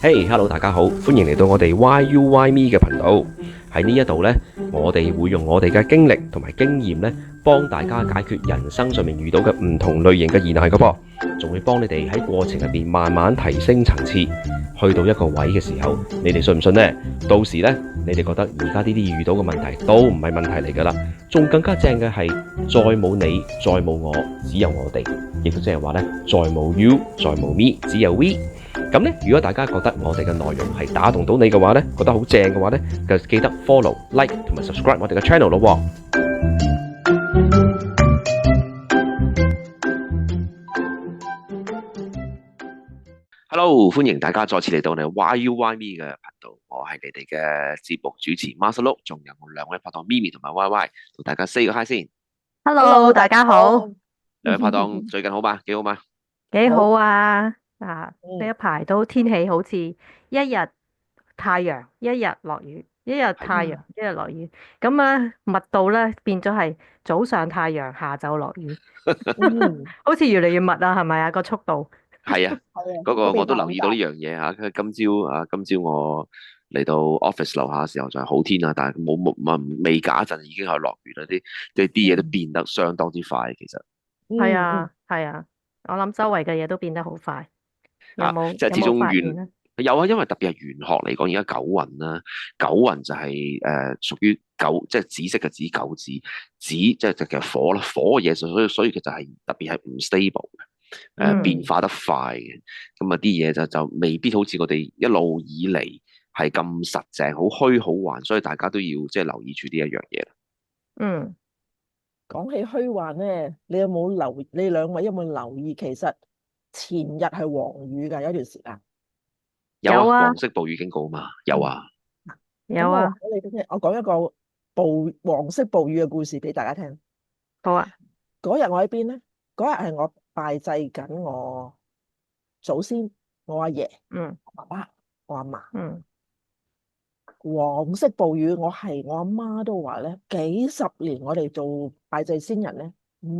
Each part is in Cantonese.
Hey, hello，大家好，歡迎嚟到我哋 Why You Why Me 嘅頻道。喺呢一度呢，我哋會用我哋嘅經歷同埋經驗呢，幫大家解決人生上面遇到嘅唔同類型嘅疑難嘅噃，仲會幫你哋喺過程入邊慢慢提升層次，去到一個位嘅時候，你哋信唔信呢？到時呢，你哋覺得而家呢啲遇到嘅問題都唔係問題嚟㗎啦，仲更加正嘅係，再冇你，再冇我，只有我哋，亦都即係話呢，再冇 you，再冇 me，只有 we。咁咧，如果大家覺得我哋嘅內容係打動到你嘅話咧，覺得好正嘅話咧，就記得 follow、like 同埋 subscribe 我哋嘅 channel 咯喎。Hello，歡迎大家再次嚟到我哋 Why You Why Me 嘅頻道，我係你哋嘅節目主持 Marcel Lu，仲有我兩位拍檔 Mimi 同埋 YY，同大家 say 個 hi 先。Hello，大家好，兩位拍檔最近好嘛？幾好嘛？幾好好，啊！呢嗯，一排都天氣好似一日太陽，一日落雨，一日係太陽，一日落雨，咁啊密度咧變咗係早上太陽，下晝落雨，嗯，好似越嚟越密啊，係咪啊個速度？係啊，係啊，嗰個個變我都留意到呢化好大。樣嘢嚇。今朝我嚟到 office 樓下嘅時候就係好天啊，但係未隔一陣已經係落雨啦，啲嘢都嗯變得相當之快，其實嗯嗯，係啊，係啊，我諗周圍嘅嘢都變得好快，有啊，冇即係始有冇終玄發現咧？有啊，因為特別係玄學嚟講，而家九運啦，九運就係屬於九，即係紫色嘅紫九紫，紫即係就其實火啦，火嘅嘢，所以佢就係特別係唔 stable 嘅。變嗯化得快嘅，咁啊啲嘢就未必好似我哋一路以嚟係咁實淨，好虛好幻，所以大家都要即係留意住呢一樣嘢啦。嗯，講起虛幻咧，你有冇留意？你兩位有冇留意？其實前日係黃雨㗎，有一段時間。有啊，有啊，黃色暴雨警告嘛，有嗯，啊，嗱，咁我話有啊，俾你聽，我講一個黃色暴雨嘅故事俾大家聽。好啊，嗰日我喺邊咧？嗰日係我拜祭緊我祖先，我阿爺、嗯我爸爸、我阿嫲。嗯黃色暴雨，我阿媽都話咧，幾十年我哋做拜祭先人咧，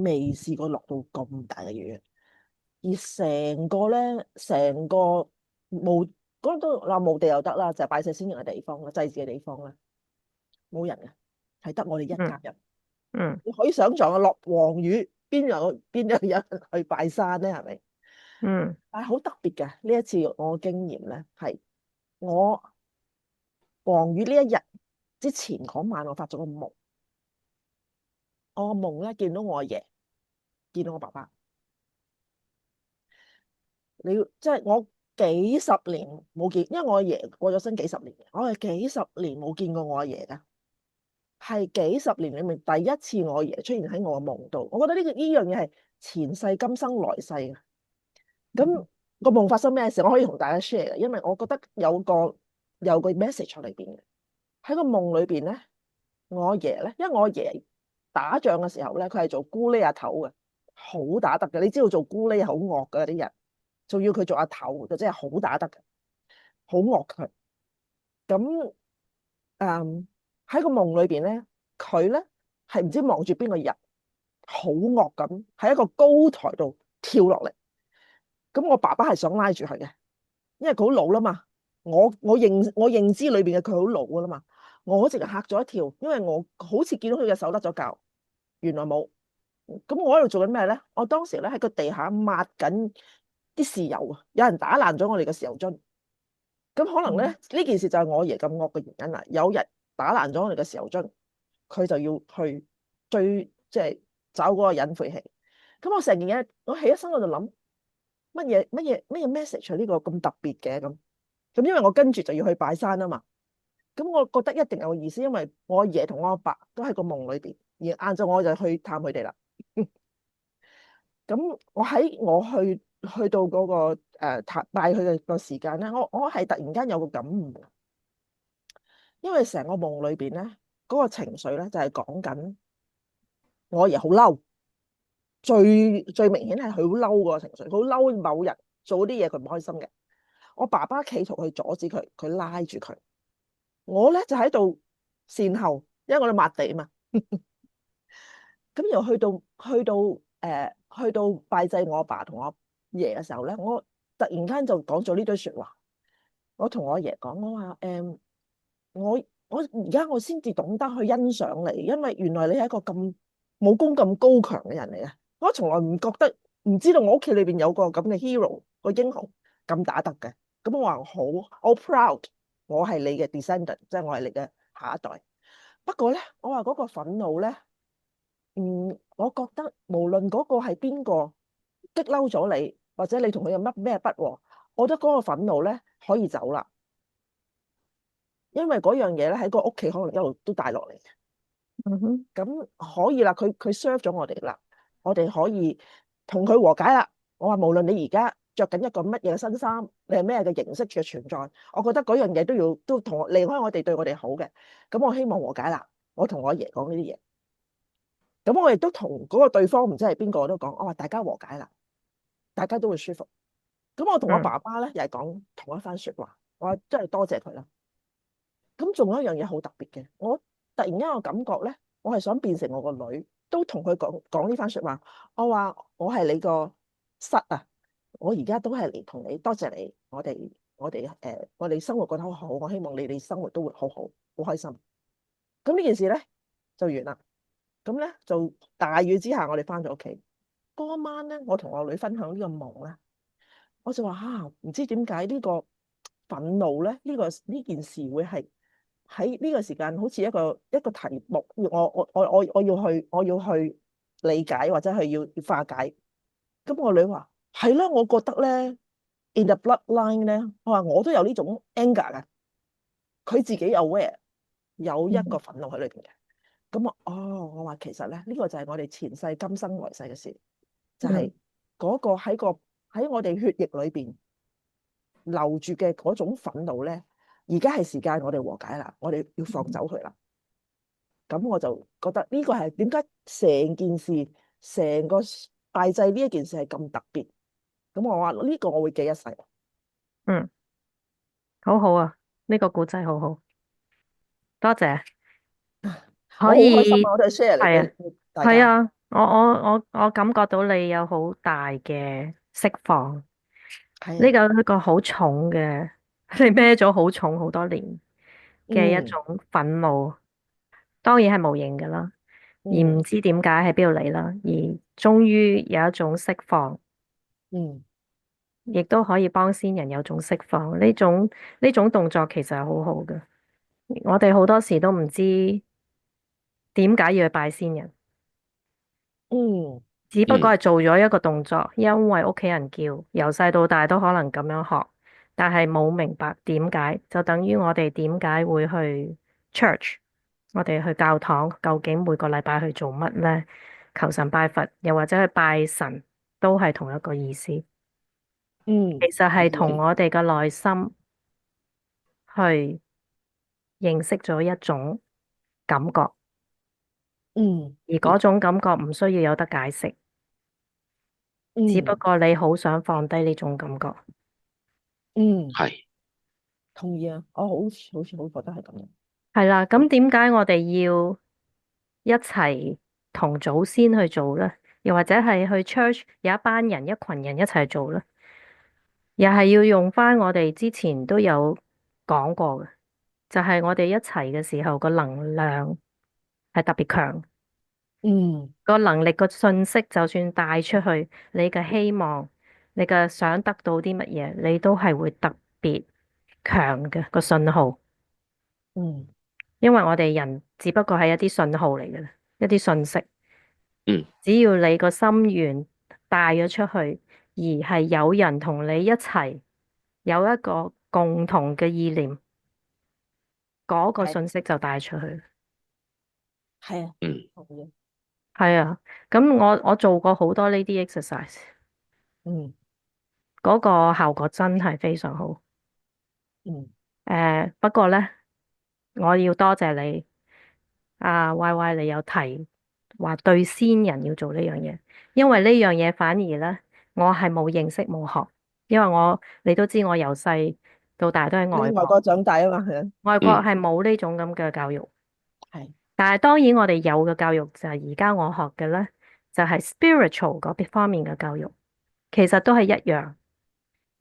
未試過落到咁大嘅雨。而成個墓嗰度嗱，墓地又得啦，就係拜祭先人嘅地方啦，祭祀嘅地方啦，冇人嘅，係得我哋一嗯家人。嗯你可以想象啊，落黃雨，邊有人去拜山咧？係咪？嗯但係好特別嘅呢一次我嘅經驗咧，係我黃雨呢一日之前嗰晚，我發咗個夢。我個夢咧，見到我阿爺，見到我爸爸。即係我幾十年冇見，因為我阿爺過咗身幾十年，我係幾十年冇見過我阿爺噶，係幾十年裏面第一次我阿爺出現喺我嘅夢度。我覺得呢樣嘢係前世今生來世嘅。咁個夢發生咩事，我可以同大家 share 嘅，因為我覺得有個 message 喺裏邊嘅。喺個夢裏邊咧，我阿爺咧，因為我阿爺打仗嘅時候咧，佢係做咕喱阿頭嘅，好打得嘅。你知道做咕喱係好惡嘅啲人，仲要佢做阿頭，就真係好打得嘅，好惡佢。咁喺個夢裏邊咧，佢咧係唔知望住邊個人，好惡咁喺一個高台度跳落嚟。咁我爸爸係想拉住佢嘅，因為佢好老啦嘛。我認知裏邊嘅佢好老噶啦嘛。我直係嚇咗一跳，因為我好似見到佢嘅手甩咗臼，原來冇。咁我喺度做緊咩咧？我當時咧喺個地下抹緊啲豉油啊，有人打爛咗我哋嘅豉油樽。咁可能咧呢件事就係我阿爺咁惡嘅原因啦。有人打爛咗我哋嘅豉油樽，佢就要去追，即係找嗰個人晦氣。咁我成件嘢，我起一身我就諗乜嘢 message 呢個咁特別嘅咁，因為我跟住就要去拜山啊嘛。咁我覺得一定有個意思，因為我阿爺同我阿爸都喺個夢裏邊，而晏晝我就去探佢哋啦。咁我去到嗰個拜佢嘅個時間咧，我係突然間有個感悟，因為成個夢裏邊咧，嗰個情緒咧就係講緊我阿爺好嬲，最明顯係佢好嬲嗰個情緒，佢好嬲某人做啲嘢佢唔開心嘅。我爸爸企圖去阻止佢，佢拉住佢。我咧就喺度善後，因為我哋抹地啊嘛。咁又去到拜祭我阿爸同我阿爺嘅時候咧，我突然間就講咗呢堆説話。我同我阿爺講，我話我而家我先至懂得去欣賞你，因為原來你係一個咁武功咁高強嘅人嚟嘅。我從來唔覺得，唔知道我屋企裏邊有個咁嘅 hero 個英雄咁打得嘅。咁我話好 proud，我係你嘅 descendant，即係我係你嘅下一代。不過咧，我話嗰個憤怒咧，我覺得無論嗰個係邊個激嬲咗你，或者你同佢有乜咩不和，我覺得嗰個憤怒咧可以走啦。因為嗰樣嘢咧喺個屋企可能一路都帶落嚟嘅，嗯哼，咁可以啦，佢 serve 咗我哋啦，我哋可以同佢和解啦。我話無論你而家着緊一個乜嘢嘅新衫，你係咩嘅形式嘅存在，我覺得嗰樣嘢都同離開我哋對我哋好嘅，咁我希望和解啦。我同我阿爺講呢啲嘢，咁我亦都同嗰個對方唔知係邊個都講，我話大家和解啦，大家都會舒服。咁我同我嗯爸爸咧又係講同一番説話，我話真係多謝佢啦。咁仲有一樣嘢好特別嘅，我突然間個感覺咧，我係想變成我個女，都同佢講呢番説話。我話我係你個室啊，我而家都係嚟同你多謝你，我哋生活過得好好，我希望你哋生活都會好好，好開心。咁呢件事咧就完啦。咁咧就大雨之下，我哋翻咗屋企。嗰晚咧，我同我女分享呢個夢咧，我就話唔知點解呢個憤怒咧，呢件事會係喺呢個時間好似一個題目，我要去理解或者係要化解。咁我女話係啦，我覺得咧 in the bloodline 咧，我話我都有呢種 anger 嘅，佢自己 aware 有一個嗯憤怒喺裏邊嘅。咁我話其實咧呢個就係我哋前世今生來世嘅事，就係嗯嗰個喺我哋血液裏邊留住嘅嗰種憤怒咧，而家係時間我哋和解啦，我哋要放走佢啦。咁我就覺得呢個係點解成件事、成個拜祭呢一件事係咁特別。咁我話呢個我會記一世。嗯，好好啊，呢個故仔好好，多謝，我可好開心啊！以，我都係 share 嚟係啊，俾大家。係啊，我感覺到你有好大嘅釋放，係啊，呢個好重嘅，你孭咗好重好多年嘅一嗯種憤怒，當然係無形㗎啦，而唔嗯知點解喺邊度嚟啦，而終於有一種釋放。嗯亦都可以幫先人有種釋放，呢種動作其實係好好嘅。我哋好多時都唔知點解要去拜先人，嗯只不過嗯係做咗一個動作，因為屋企人叫，由細到大都可能咁樣學，但係冇明白點解，就等於我哋點解會去 church，我哋去教堂，究竟每個禮拜去做乜呢？求神拜佛，又或者去拜神，都係同一個意思。其嗯，實係同嗯我哋嘅內心去認識咗一種感覺，嗯而嗰種感覺唔需要有得解釋，只不嗯過你好想放低呢種感覺。嗯，係同意啊！我好似好覺得係咁樣。係啦，咁點解我哋要一齊同祖先去做呢？又或者係去 church 有一班人、一群人一齊做呢？又係要用翻我哋之前都有講過嘅，就係我哋一齊嘅時候個能量係特別強。嗯個能力個信息，就算帶出去，你嘅希望，你嘅想得到啲乜嘢，你都係會特別強嘅個信號。嗯因為我哋人只不過係一啲信號嚟嘅，一啲信息。嗯只要你個心願帶咗出去，而係有人同你一齊有一個共同嘅意念，嗰個係信息就帶出去。係啊，嗯同意。係啊，咁我做過好多呢啲 exercise，嗯嗰個效果真係非常好。嗯不過咧，我要多謝你，Y Y，你有提話對先人要做呢樣嘢，因為呢樣嘢反而咧，我係冇認識冇學，因為你都知我由細到大都喺外國，你喺外國長大啊嘛，係啊，外國嗯係冇呢種咁嘅教育，係但係當然我哋有嘅教育就係而家我學嘅咧，就係 spiritual 嗰邊方面嘅教育，其實都係一樣，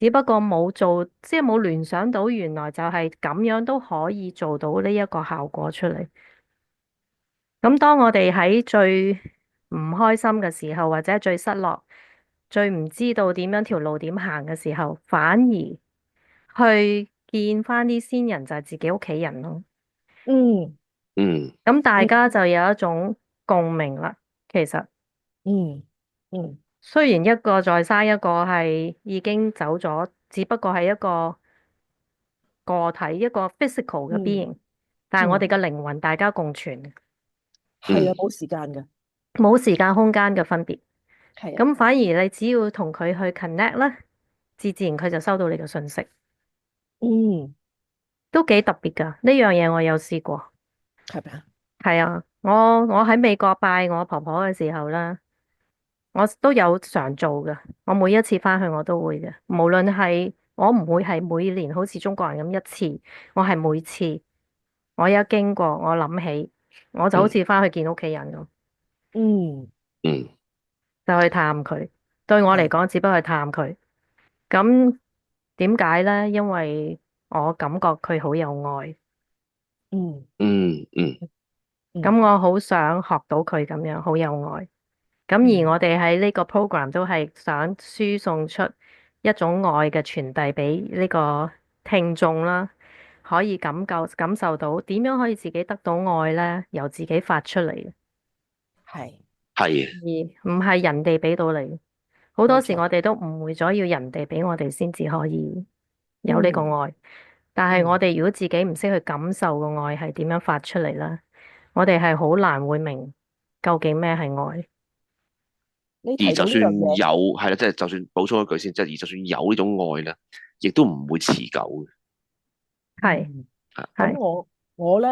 只不過冇做，即係冇聯想到原來就係咁樣都可以做到呢一個效果出嚟。咁當我哋喺最唔開心嘅時候，或者最失落、最唔知道點樣條路點行嘅時候，反而去見翻啲先人，就係自己屋企人咯。嗯嗯咁大嗯家就有一種共鳴啦。其實嗯嗯雖然一個在生，一個係已經走咗，只不過係一個個體，一個 physical 嘅 嗯 being，但係我哋嗯，嘅靈魂大家共存，係啊，嗯冇時間嘅，冇時間空間嘅分別。係啊，咁反而你只要同佢去 connect 咧，自然佢就收到你嘅信息，嗯，都幾特別噶。呢樣嘢我有試過。係咪啊？係啊，我喺美國拜我婆婆嘅時候啦，我都有常做嘅。我每一次翻去我都會嘅，無論係我唔會係每年好似中國人咁一次，我係每次我一經過我諗起，我就好嗯似翻去見屋企人咁，嗯，嗯就去探佢。對我嚟係，講，只不過係探佢。咁點解呢？因為我感覺佢好有愛，嗯嗯嗯嗯，咁我好想學到佢咁樣，好有愛。咁而嗯，我哋喺呢個 program 都係想輸送出一種愛嘅傳遞俾呢個聽眾啦，可以感受到點樣可以自己得到愛呢？由自己發出嚟嘅，係，係而唔係人哋俾到你。好多冇錯，時我哋都誤會咗要人哋俾我哋先至可以有呢個嗯愛，但係我嗯，哋如果自己唔識去感受個愛係點樣發出嚟啦，我哋係好難會明究竟咩係愛。你提到呢而就算樣嘢，有係啦，即係就算補充一句先，即係而就算有呢種愛咧，亦都唔會持久嘅。係嗯。咁係我咧，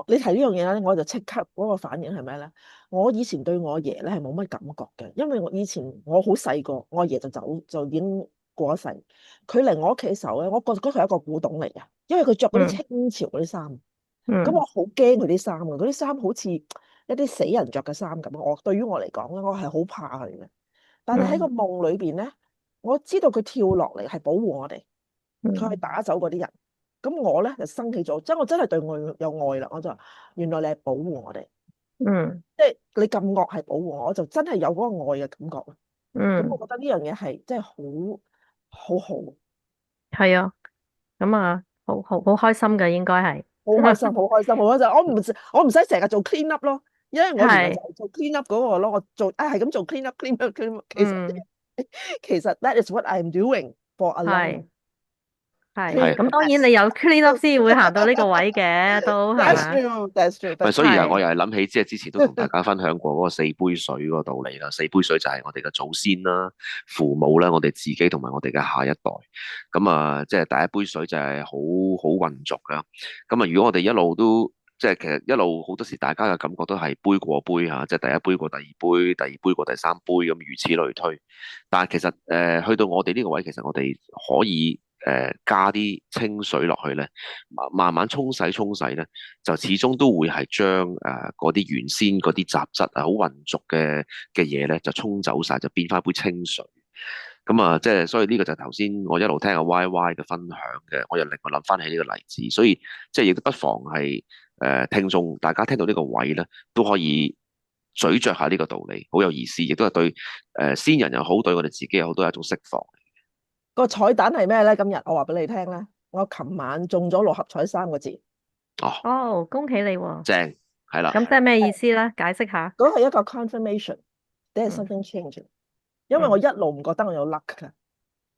你提呢樣嘢咧，我就即刻嗰個反應係咩咧？我以前對我阿爺咧係冇乜感覺嘅，因為我以前我好細個，我阿爺就已經過咗世。佢嚟我屋企嘅時候咧，我覺得佢係一個古董嚟嘅，因為佢着嗰啲嗯清朝嗰啲衫，咁我嗯好驚佢啲衫嘅，嗰啲衫好似一啲死人着嘅衫咁。對於我嚟講咧，我係好怕佢嘅。但係喺個嗯夢裏邊咧，我知道佢跳落嚟係保護我哋。佢係嗯打走嗰啲人，咁我咧就生起咗，即係我真係對我有愛啦，我就話原來你係保護我哋，嗯即係你咁惡係保護我，我就真係有嗰個愛嘅感覺咯。咁我嗯，覺得呢樣嘢係真係好好，係啊，咁啊，好開心嘅應該係，好開心，好開心，好開心。我唔使成日做 clean up 咯，因為我原來就係，係做 clean up 嗰個咯，我做係咁做 clean up，clean up。嗯其實 that is what I'm doing for a long 係係，clean 係，咁 a 當然 mess。你有 clean up 先會行到呢個位嘅，都係 That's 嘛？true, that's true, 咪 that's 所以 true。啊，我係，又係諗起，即係之前都同大家分享過嗰個四杯水嗰個道理啦。四杯水就係我哋嘅祖先啦、父母啦、我哋自己同埋我哋嘅下一代。咁啊，即係第一杯水就係好混濁噶。咁啊，如果我哋一路都即係其實一路好多時，大家嘅感覺都係杯過杯嚇，即係第一杯過第二杯，第二杯過第三杯咁，如此類推。但係其實去到我哋呢個位，其實我哋可以加啲清水落去咧，慢慢沖洗咧，就始終都會係將嗰啲原先嗰啲雜質啊，好混濁嘅嘢咧，就沖走晒，就變翻一杯清水。咁啊，即係所以呢個就係頭先我一路聽阿 Y Y 嘅分享嘅，我又令我諗翻起呢個例子，所以即係亦都不妨係聽眾大家聽到呢個位咧，都可以咀嚼下呢個道理，好有意思，亦都係對先人又好，對我哋自己又好，都係一種釋放。個彩蛋係咩咧？今日我話俾你聽咧，我琴晚中咗六合彩3個字，哦，哦，恭喜你喎！正係啦，咁即係咩意係思咧？解釋下。嗰係一個 confirmation，there is 嗯 something changing。因為我嗯一路唔覺得我有 luck 嘅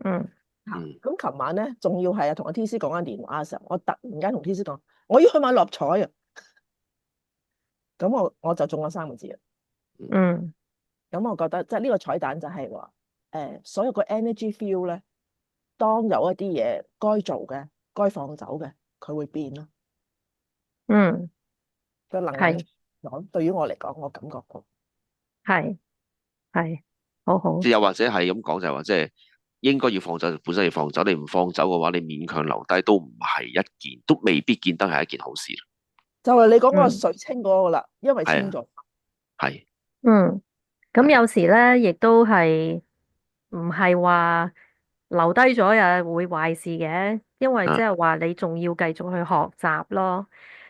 嗯嚇，嗯咁琴晚咧仲要係同阿 TC 講緊電話嘅時候，我突然間同 TC 講，我要去買六合彩啊！咁我就中咗3個字啊！嗯咁我覺得即係呢個彩蛋就係話，所有個 energy feel 咧，當有一啲嘢該做嘅、該放走嘅，佢會變咯。嗯，個能量係講對於我嚟講，我感覺過。係係，好好即係又或者係咁講，就係話即係應該要放走，本身要放走，你唔放走嘅話，你勉強留低都唔係一件，都未必見得係一件好事。就係你講個嗯水清嗰個啦，因為係啊，清咗。係嗯。咁係有時咧，亦都係唔係話留低咗又會壞事嘅，因為即啊，係話你仲要繼續去學習咯，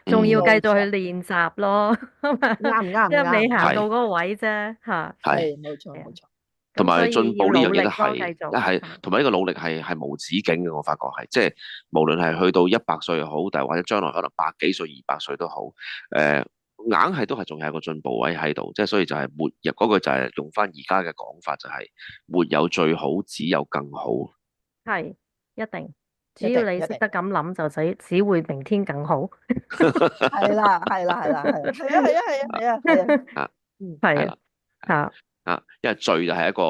仲要嗯，繼續冇錯，去練習咯，即係未啱行到係嗰個位啫嚇。係。係冇錯係啊，冇錯，同咁所埋進以要步呢樣嘢都努力咯，繼係，續嚇。同埋呢個努力係無止境嘅。我發覺係，即係無論係去到100歲又好，但係或者將來可能百幾歲、200歲都好，硬係都係仲有一個進步位喺度。即係所以就係沒有嗰個就係用翻而家嘅講法，就係沒有最好，只有更好。係一定，只一要你識定一定，得咁諗，就只會明天更好。係啦係啦係啦係啦，係啊係啊係啊係啊係啊，啊，嗯，係啊係啦。嚇，因為罪係一個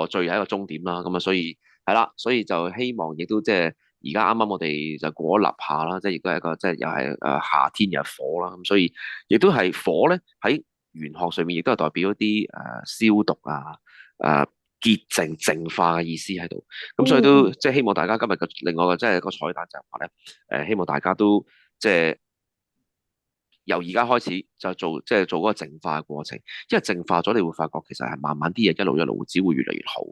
終點啦，咁啊，所以係啦，所以就希望亦都即係而家啱啱我哋就過咗立夏啦，即係亦都係一個即係又係夏天又係火啦，咁所以亦都係火咧喺玄學上面亦都係代表一啲消毒啊、潔淨淨化嘅意思喺度，咁所以都嗯即係希望大家今日嘅另外嘅即係個彩蛋就係話咧，希望大家都即係。由而家開始就即係做嗰個淨化嘅過程，因為淨化咗，你會發覺其實係慢慢啲嘢一路只會越嚟越好。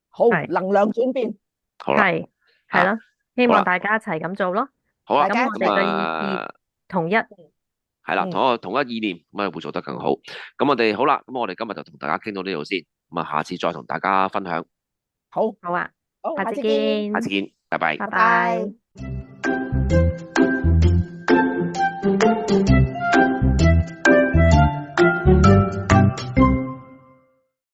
好，係能量轉變，好啦，係係嚇，咯，希好啦，望大家一齊咁做咯。好啦，大家一咁咁我哋嘅齊，意見統一，係啦，嗯，同一意念，咁啊會做得更好。咁我哋好啦，咁我哋今日就同大家傾到呢度先，咁啊下次再同大家分享，好，好啊，好，下次下次見，見，下次見，拜拜。拜拜拜。拜。